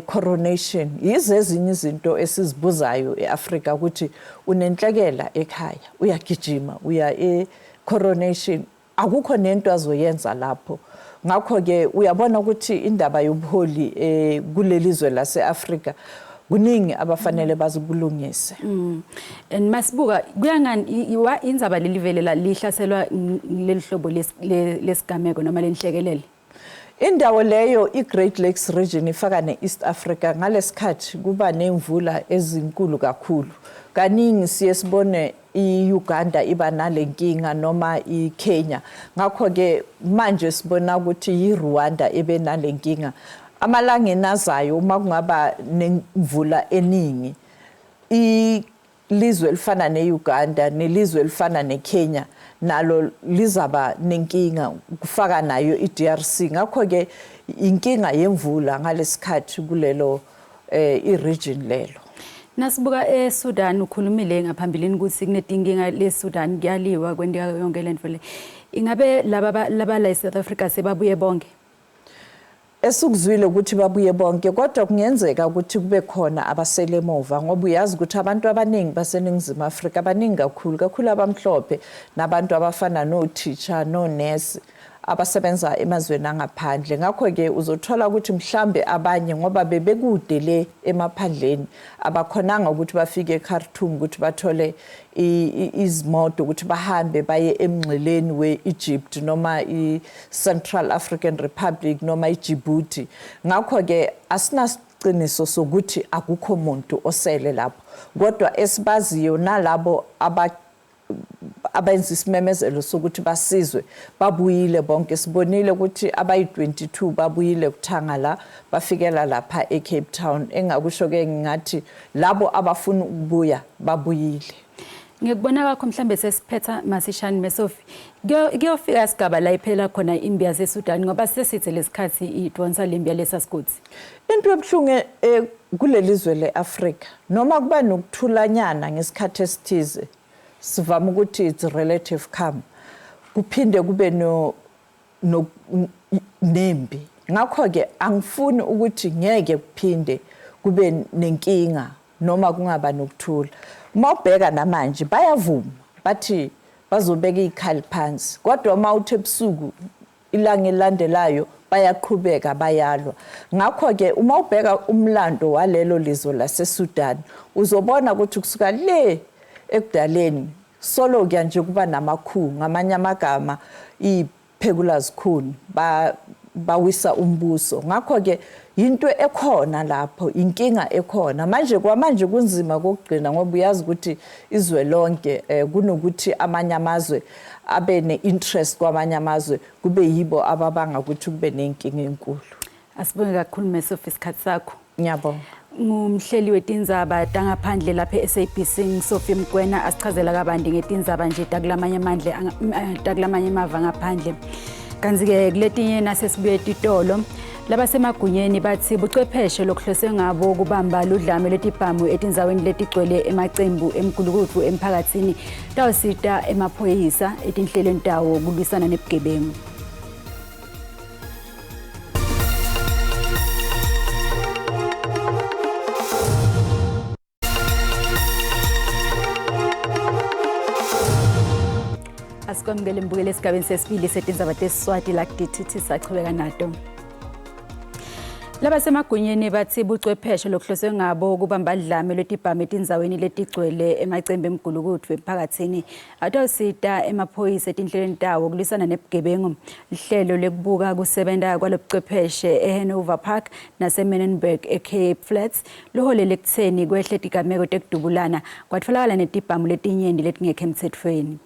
coronation. Yize ezinye izinto esizibuzayo eAfrika ukuthi unenhlekela ekhaya uyagijima uya coronation akukho nento azoyenza lapho. Ngakho ke uyabona ukuthi indaba yobuholi kulelizwe laseAfrika kuningi abafanele bazibulungise. And masibuka kuyangani indzaba lelivelela lihlaselwa lelihlobo lesigameko noma lenhlekelele. Indawo leyo iGreat Lakes region ifaka neEast Africa ngalesikhathi kuba nemvula ezinkulu kakhulu. Kaningi siyesibone iUganda iba nalenkinga noma iKenya. Ngakho ke manje sibona ukuthi iRwanda ebe nalenkinga. Amalanga enazayo uma kungaba nemvula eningi ilizwe elifana neUganda nelizwe elifana neKenya nalo lizaba nenkinga kufaka nayo iDRC. Ngakho ke inkinga yemvula ngalesikhathi kulelo iregion lelo. Nasibuka eSudan ukhulumile ngaphambilini ukuthi kunetinkinga leSudan kuyaliwa kwendeka yonke lento le. Ingabe laba la eSouth Africa sebabuye bonke? Esukuzwile ukuthi babuye bonke kodwa kungenzeka ukuthi kube khona abasele emuva ngoba uyazi ukuthi abantu abaningi baseNingizimu Afrika abaningi kakhulu abamhlophe nabantu abafana no-teacher no-nurse abasebenza emazweni angaphandle. Ngakho ke uzothola ukuthi mhlambe abanye ngoba bebekude le emaphandleni abakhonanga ukuthi bafike eKhartoum ukuthi bathole izimoto ukuthi bahambe baye emngceleni weEgypt noma iCentral African Republic noma iDjibouti. Ngakho ke asinasiqiniso sokuthi akukho umuntu osele lapho kodwa esibaziyo nalabo abenza isimemezelo sokuthi basizwe babuyile bonke. Sibonile ukuthi abayi22 babuyile kuthanga la bafikela lapha eCape Town. Engakusho ke ngathi labo abafuna ukubuya babuyile. Ngikubona kwakho mhlambe sesiphetha masishani mesofi kuyofika isigaba la iphela khona imbi yaseSudan ngoba sesithe lesikhathi idonsa lembi lesasigodi. Into ebuhlungu kulelizwe leAfrika noma kuba nokuthulanyana ngesikhathi esithize sivama ukuthi it's relative calm kuphinde kube nembi. Ngakho ke angifuni ukuthi ngeke kuphinde kube nenkinga noma kungaba nokuthula. Mawubheka namanje bayavuma bathi bazobeka ikhali phansi kodwa uma uthe ebusuku ilanga elandelayo bayaqhubeka bayalwa. Ngakho ke uma ubheka umlando walelo lizwe laseSudan uzobona ukuthi kusuka le ekudaleni solo kuya nje kuba namakhu ngamanye amagama iphekulazi khuni bawisa umbuso. Ngakho ke into ekhona lapho inkinga ekhona manje kunzima kokugcina ngoba uyazi ukuthi izwe lonke kunokuthi amanye amazwe abe neinterest kwamanye amazwe kube yibo ababanga ukuthi kube nenkinga enkulu. Asibonge kakhulu mesofi isikhathi sakho. Ngiyabonga. Ngumhleli wetindzaba tangaphandle lapha eSABC ngiSophie Mgwena asichazela kabandi ngetindzaba nje takulamanye amava ngaphandle. Kanzi ke kuletinye nasesibuye titolo Labasemagunyeni bathi buchwepheshe lokuhlose ngabo kubamba ludlame lwetibhamu etindzaweni letigcwele emacembu emgulukudvu emphakatsini tawusita emaphoyisa etinhlelweni tawo kulwisana nebugebengu. Asikwamukele mbukele esigabeni sesibili setindzaba tesiSwati la kudithi sachubeka nato. Labasemagunyeni bathi buchwepheshe lokuhlose ngabo kubamba udlame lwetibhamu etindzaweni letigcwele emacembu emgulukudvu emphakatsini atawusita emaphoyisa etinhlelweni tawo kulwisana nebugebengu. Lihlelo lekubuka kusebenta kwalobuchwepheshe eHanover Park naseMannenberg eCape Flats luholele ekutheni kwehle tigameko tekudubulana kwatfolakala netibhamu letinyenti letingekho emtsetfweni.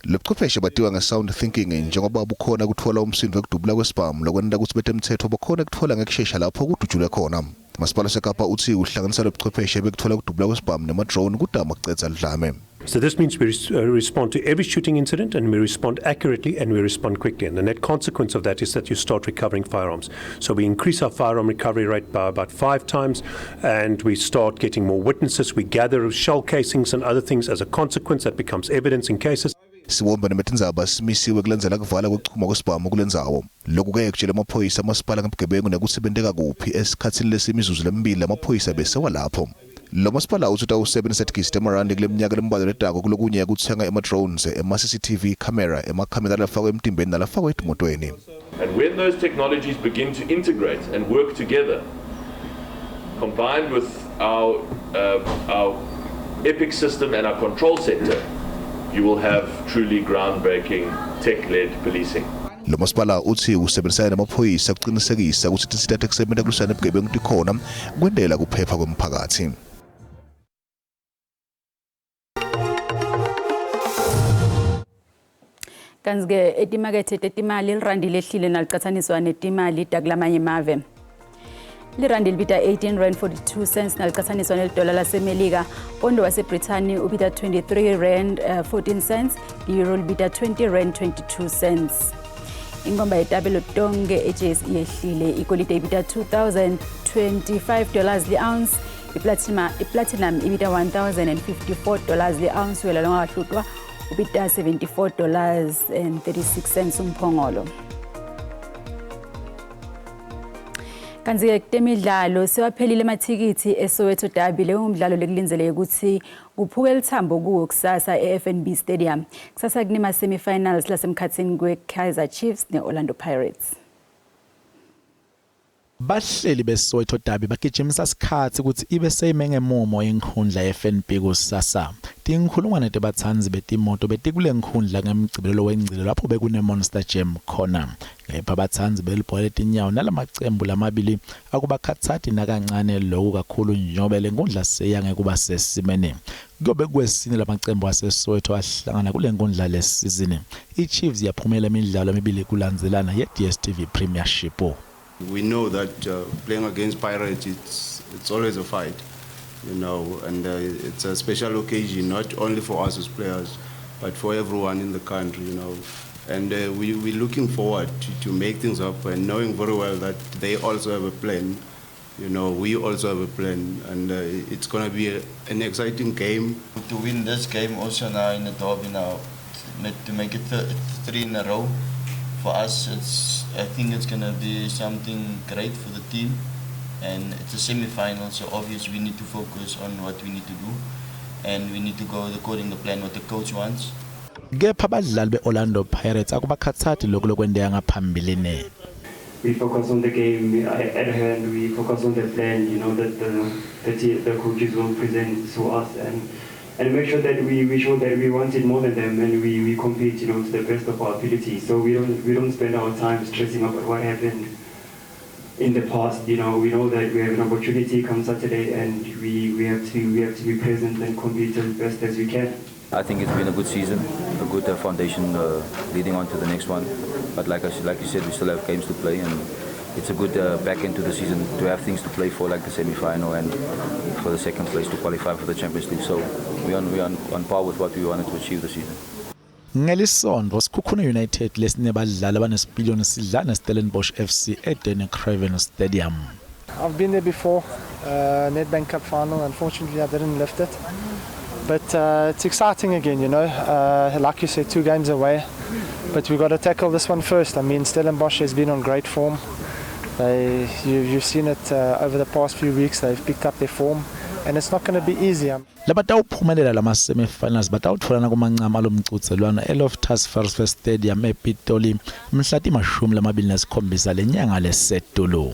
Lobuchwepheshe batiwa nge-sound thinking njengoba bukhona kutfola umsindo wekudubula kwesibhamu lokwenta kutsi betemtsetfo bakhona kutfola ngekushesha lapho kudutshulwe khona. Masipala seKapa uthi uhlanganisa lobuchwepheshe bekutfola kudubula kwesibhamu nema-drone kudama kucedza ludlame. So this means we respond to every shooting incident, and we respond accurately and we respond quickly. And the net consequence of that is that you start recovering firearms. So we increase our firearm recovery rate by about 5 times, and we start getting more witnesses. We gather shell casings and other things as a consequence that becomes evidence in cases. Siwomba nemetindzaba simisiwe kulandzela kuvala kwechuma kwesibhamu kulendzawo. Lokhu kuyekutshela amaphoyisa amasipala ngebugebengu nekusebenteka kuphi esikhatsini lesimizuzu lemibili amaphoyisa besewa lapho. Lo masipala uthi utawusebenzisa tikisi temarandi kule minyaka lembalwa letako kulokunye kutsenga ema-drones, ema-CCTV camera, emakhamera lafakwa emtimbeni nalafakwa etimotweni. And when those technologies begin to integrate and work together, combined with our EPIC system and our control center, you will have truly groundbreaking tech-led policing. Lo masipala uthi usebenzisana namaphoyisa kuqinisekisa ukuthi tisita tekusebenta kulisana nebugebengu tikhona kwendela kuphepha kwemphakathi. Kanzike etimakethe tetimali lirandi lehlile nalicatsaniswa netimali takulamanye mave. Lirandi libita 18 rand 42 cents nalicatsaniswa nedola lasemelika. Pondo waseBrithani ubita 23 rand 14 cents. Euro libita 20 rand 22 cents. Ingomba yetabelo tonge HSE yehlile. Ikolite ibita $2,025 li ounce. Platinum ibita $1,054 li ounce. Wela longa wahlutwa ubita $74.36 umphongolo. Kanzike kutemidlalo sewaphelile amathikithi eSoweto Derby leyo umdlalo lekulinzeleke ukuthi kuphuke lithambo kuwo kusasa eFNB Stadium. Kusasa kunema semi-finals lasemkhatsini kweKaizer Chiefs neOrlando Pirates. Bahleli beSoweto Derby bagijimisa isikhathi ukuthi ibe seyimengemumo yenkhundla yeFNB kusasa. Tinkhulungwane tebatsanzi betimoto betikule nkhundla ngemgcibelo wengcilo lapho bekune Monster Jam khona. Ngepha abatsanzi belibhola letinyawo nalamacembu lamabili akubakhathathi nakancane lokhu kakhulu njengoba lenkundla seyangeke kuba sesimene. Kuyobe kwesine lamacembu aseSoweto ahlangana kule nkundla lesizini. iChiefs yaphumela imidlalo emibili kulandzelana yeDStv Premiership. We know that playing against Pirates, it's always a fight, you know, and it's a special occasion, not only for us as players, but for everyone in the country, you know. And we're looking forward to make things up and knowing very well that they also have a plan, you know, we also have a plan, and it's going to be an exciting game. To win this game also now in the derby now, to make it 3 in a row, for us, I think it's going to be something great for the team, and it's a semi-final, so obviously we need to focus on what we need to do, and we need to go according to the plan what the coach wants. Kepha abadlali beOrlando Pirates akubakhathathi lokho lokwendeka ngaphambilini. We focus on the game at hand, we focus on the plan, you know, that the coaches will present to us, and make sure that we show that we wanted more than them, and we compete, you know, to the best of our ability. So we don't spend our time stressing about what happened in the past. You know, we know that we have an opportunity come Saturday, and we have to be present and compete as best as we can. I think it's been a good season, a good foundation leading on to the next one. But like you said, we still have games to play, and it's a good back end to the season to have things to play for, like the semi-final and for the second place to qualify for the Champions League. So we're on par with what we wanted to achieve this season. Ngelisondo Sikhukhune United lesinebadlali abanesipiliyoni sidlala neStellenbosch FC eDenny Craven Stadium. I've been there before, Nedbank Cup final. Unfortunately, I didn't lift it. But it's exciting again, you know. Like you said, 2 games away. But we've got to tackle this one first. I mean, Stellenbosch has been on great form. You've seen it over the past few weeks. They've picked up their form. And it's not going to be easy. Labatawuphumelela lama semi-finals batawutfolana kumancama alomcucelwana eLoftus Versfeld Stadium ePitoli mhla ti-27 lenyanga leSetulo.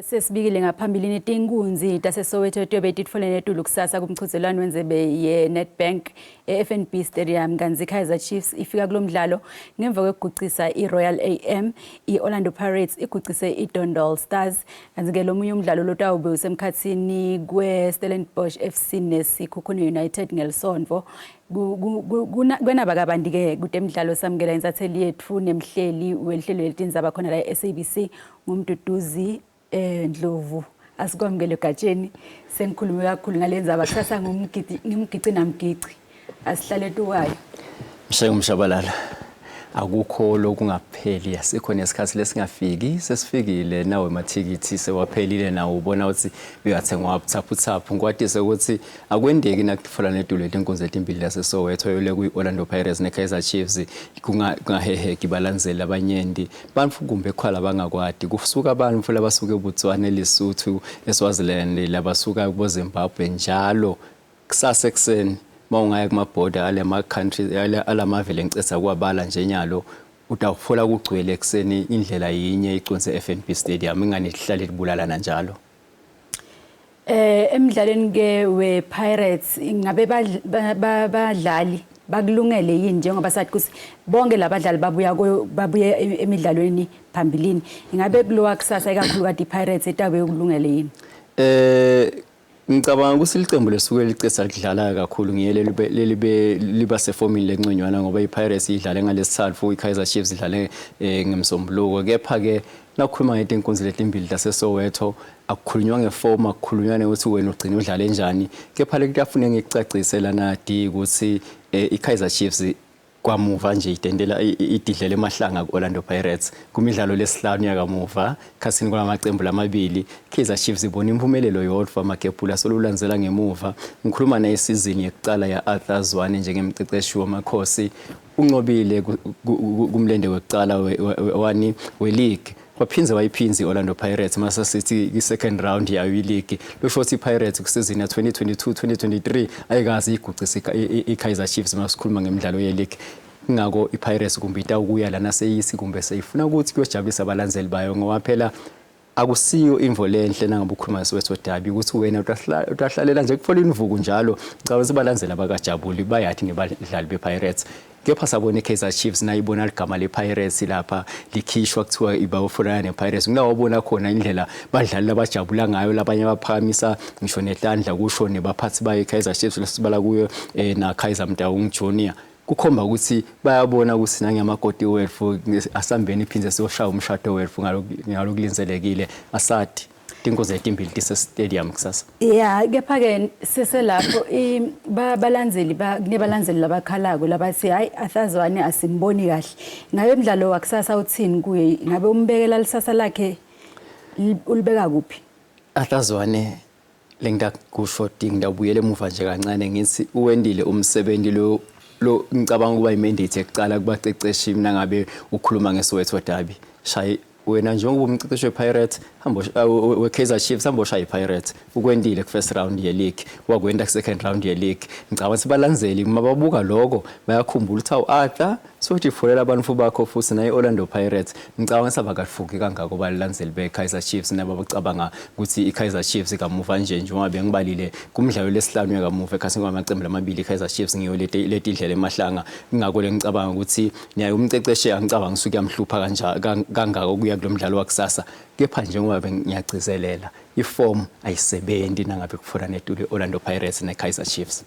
Sesibikile ngaphambilini tinkunzi taseSoweto tobe titfolene netulu kusasa kumqhudelwano wenzebe ye-Nedbank e-FNB Stadium kanzi Kaizer Chiefs ifika kulomdlalo ngemva kweguqisa iRoyal AM iOrlando Pirates iguqise iDondol Stars kanzi ke lomunye umdlalo lotawube usemkhathini kweStellenbosch FC neSikhukhune United ngelsonto kwenaba kabandi ke kutemidlalo samukela insatheli yethu nemhleli welihlelo leTindzaba khona la SABC ngumduduzi Ndlovu asikwamukele gatsheni senikhulume kakhulu ngalendzaba kusasa ngimgici namgici asihlale tuwayo Mshabalala akukho lokungapheli yasikho nesikhathi lesingafiki sesifikile nawe amathikithi sewaphelile nawo ubona ukuthi uyathengwa ubuthaphu ngikwatise ukuthi akwendeki nakufana nedulo lenkonzo etimbili laseSoweto yole kuyiOrlando Pirates neKaizer Chiefs kungaheheki balandzeli abanyendi bantu kumbe khwala bangakwadi kusuka abantu labasuka eBotswana eLesotho eSwaziland labasuka kuZimbabwe njalo kusasa ekseni mawungaya kumabhoda alema countries alamavele ngicetha kwabala nje nyalo utawufola kugcwele ekseni indlela yinye iconse FNB Stadium ingane lihlale libulalana njalo emidlalweni ke wePirates ingabe badlali bakulungele yini njengoba sathi kusi bonke labadlali babuya emidlalweni phambilini ingabe kulowa kusasa ikakhulu kade iPirates etabe ukulungele yini ngicabanga ukuthi licembu lesuke licetha lidlala kakhulu ngiyele liba sefomini lenconywana ngoba iPirates idlale ngalesithathu iKaizer Chiefs idlale ngemsombuluko kepha ke nakukhuluma ngetinkonzo letimbili laseSoweto akukhulunywa ngeform akukhulunywa ukuthi wena ugcina udlala enjani kepha lekuyafuna ngicacise lana ukuthi iKaizer Chiefs kwamuva nje itendela ididlele emahlanga kuOrlando Pirates kumidlalo lesihlanu yakamuva khasini kwalamaqembu lamabili Kaizer Chiefs ibona impumelelo yodwa amakephula solulandzela ngemuva ngikhuluma nayisizini yokuqala yaArthur Zwane njengemceceshi wamakhosi unqobile kumlende wekuqala wani we-league waphinze wayiphinzi Orlando Pirates mase sithi i-second round yayo i-league lusho ukuthi iPirates kusizini ya 2022-2023 ayikazi igucisa iKaizer Chiefs masikhuluma ngemidlalo ye-league ngako iPirates kumbita ukuya lana seyisi kumbe seyifuna ukuthi kuyojabulisa abalandzeli bayo ngoba phela akusiyo imvo lenhle nangabe ukhuluma ngeSoweto derby ukuthi wena utahlalela nje kufola imvuku njalo ngicabanga ukuthi abalandzeli abakajabuli bayathi ngebadlali bePirates kepha sabona iKaizer Chiefs nayibona ligama lePirates lapha likhishwa kuthiwa ibawufuna nePirates ngilawubona khona indlela badlali labajabula ngayo labanye abaphakamisa ngisho netandla kusho nebaphathi bayiKaizer Chiefs lesibala kuyo na Kaizer Mtaung Junior kukhomba ukuthi bayabona ukuthi nangemakoti wethu asambeni iphindze siyoshaya umshado wethu ngalokulinzelekile asathi tinkonzo etimbili tise-stadium kusasa kepha ke seselapho balandzeli kunebalandzeli labakhalako labathi hayi Arthur Zwane asimboni kahle ngabe umdlalo wakusasa uthini kuye ngabe umbekela lisasa lakhe ulibeka kuphi Arthur Zwane lengitakusho ngidabuyele emuva nje kancane ngithi uwendile umsebenzi lo ngicabanga kuba imandate ekuqala kubaceceshi mina ngabe ukhuluma ngeSoweto derby shayi wena njengoba umceceshi wePirates hambo weKaizer Chiefs hambo shaya iPirates ukwendile ku-first round ye-league wakwenda ku-second round ye-league ngicabanga ukuthi balandzeli mababuka lokho bayakhumbula ukuthi awu-Arthur sokuthi ifolela abantu bakho futhi naye Orlando Pirates ngicabanga sabakafuki kangako balandzeli beKaizer Chiefs nabo bacabanga ukuthi iKaizer Chiefs kamuva nje njengoba bengibalile kumidlalo lesihlanu yakamuva ekhasini kwamaqembu lamabili iKaizer Chiefs ngiyo leti indlela emahlanga ngingako ngicabanga ukuthi naye umceceshi angicabanga usuke yamhlupha kangako kuya kulomdlalo wakusasa kepha njengoba ngiyagcizelela iform ayisebenzi nangabe kufuna netulo Orlando Pirates neKaizer Chiefs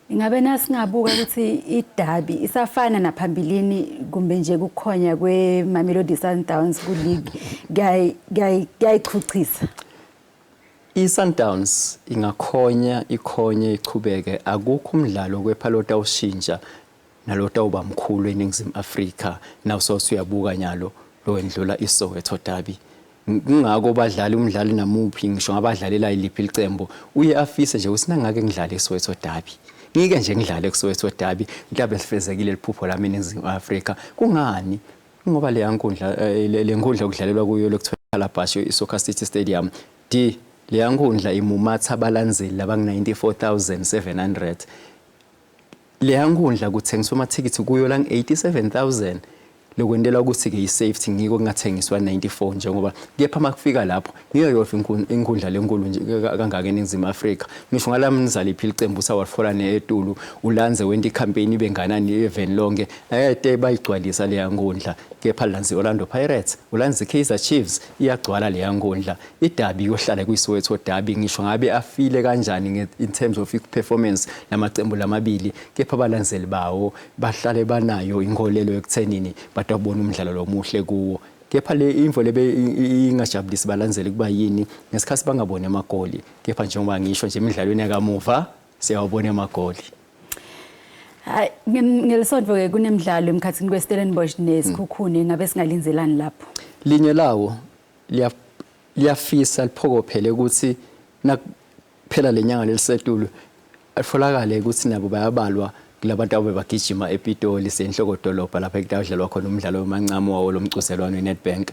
ingabe nasingabuka ukuthi iderby isafana naphambilini kumbe nje kukhonya kweMamelodi Sundowns ku-league kuyayikhuchisa iSundowns ingakhonya ichubeke akukho umdlalo kwephalota ushintsha nalota uba mkhulu eNingizimu Afrika nawusothi uyabuka nyalo lo wendlula iSoweto Derby. Ngingako badlali umdlali namuphi ngisho ngabadlalela iliphi icembu uye afise nje usina ngake ngidlale iSoweto Derby. Ngike nje ngidlale kuSoweto Derby mhlawumbe sifezekile liphupho lami eNingizimu Afrika. Kungani? Ngoba le yankundla le nkundla okudlalelwa kuyo lokuthola basho iSoccer City Stadium le yankundla imumatha abalandzeli abang94,700. Le yankundla kuthengiswa amathikithi kuyo lang 87,000 lokwendela ukuthi ke isafety ngiko kungathengiswa 94 njengoba kepha makufika lapho ngiyo yonke inkundla lenkulu nje kangaka eNingizimu Afrika ngisho ngalamnizali iphila icembu sawatfola neetulu ulanze wenda icampaign ibenganani even lonke ayete bayigcwalisa le yankundla kepha lanzi Orlando Pirates ulanzi Kaizer Chiefs iyagcwala le yankundla iDerby yohlala kuyiSoweto Derby ngisho ngabe afile kanjani in terms of performance namacembu lamabili kepha balanzeli bawo bahlale banayo inkolelo ekuthenini batawubona umdlalo lomuhle kuwo kepha le info lebe ingajabulisi balandzeli kuba yini ngesikhathi bangabona amagoli kepha njengoba ngisho nje emidlalweni yakamuva siyawabona amagoli. Hayi ngelisonto ke kunemidlalo emkhathini kweStellenbosch neSikhukhune ngabe singalinzelani lapho. Linye lawo liyafisa liphokophele ukuthi nakuphela lenyanga lelisetulo atfolakale ukuthi nabo bayabalwa kulabantu ababagijima ePitoli senhloko dolobha lapha ekudlalwa khona umdlalo wemancamo wawo lomcuzelwano weNedbank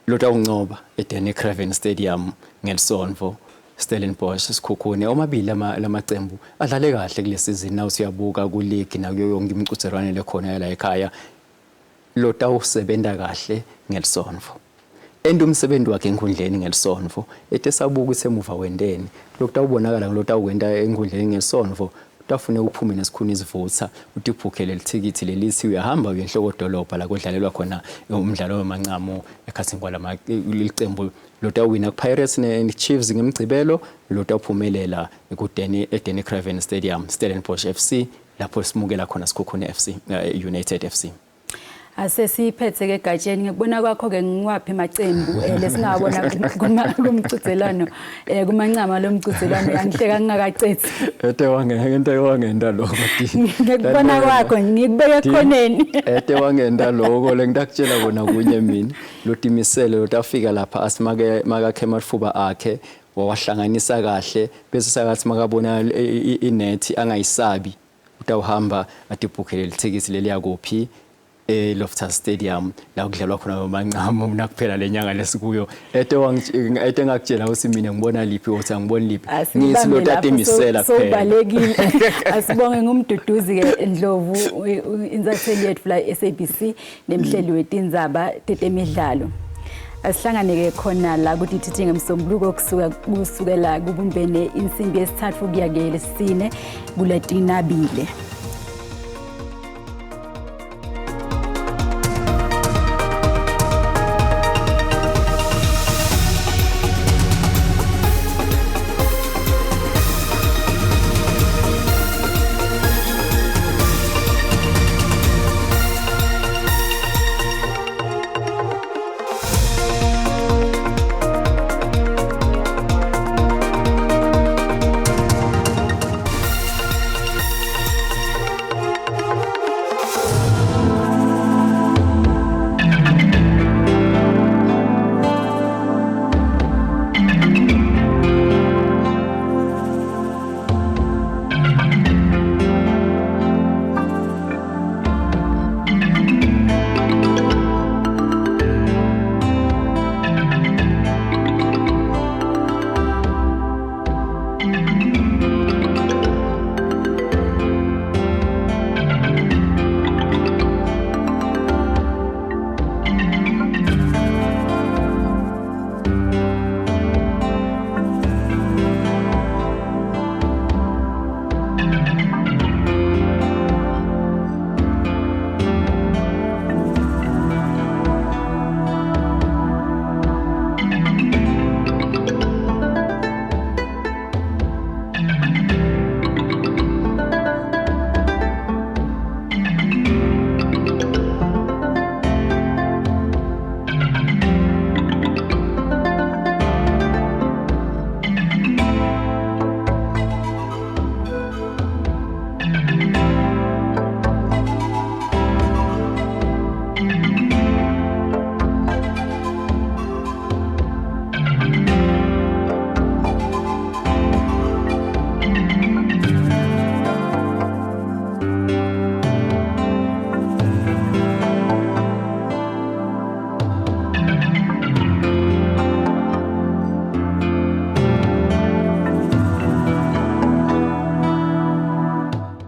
lota uncoba eDenny Craven Stadium ngelisonto Stellenbosch Sikhukhune omabili lamacembu adlale kahle kule season now siyabuka ku league nakuyo yonke imcuzelwano lekhona la ekhaya lota usebenza kahle ngelisonto umsebenzi wakhe enkundleni ngelisonto etesabuka isemuva wendeni lokho ubonakala ngilota ukwenda enkundleni ngelisonto utafune uphume nesikhuni izivutha utibhukhele lithikithi lelisi uyahamba uyenhloko dolobha la kodlalelwa khona umdlalo wemancamo ekhathini kwalama licembu lota wina kuPirates neChiefs ngemgcibelo lota uphumelela eDenny Craven Stadium Stellenbosch FC lapho simukela khona Sikhukhune FC United FC. Asesiphethe ke gatsheni ngikubona kwakho ke ngiwaphi macembu lesingabona kumcuzelano kumancama lomcuzelano yangihleka ngingakacethi ete wangenda lokho ngikubona kwakho ngikubeke khoneni ete wangenda lokho lengidakutshela kona kunye mina lotimisele lotafika lapha asimake makakhe mafuba akhe wawahlanganisa kahle bese sakathi makabona inet angayisabi utawuhamba atibhukhele lithikithi leliya kuphi Loftus Stadium la kudlalwa khona amancamo nakuphela lenyanga lesikuyo ete ngakutshela ukuthi mina ngibona liphi uthi angiboni liphi ngithi lo tata emisela kuphela sobalekile asibonge ngumduduzi ke Ndlovu inzatheli yethu la SABC nemhleli weTindzaba tetemidlalo asihlangane ke khona la ukuthi thithi ngemsombuluko kusukela kubumbene insimbi yesithathu kuya ke lesine kuLatinabile.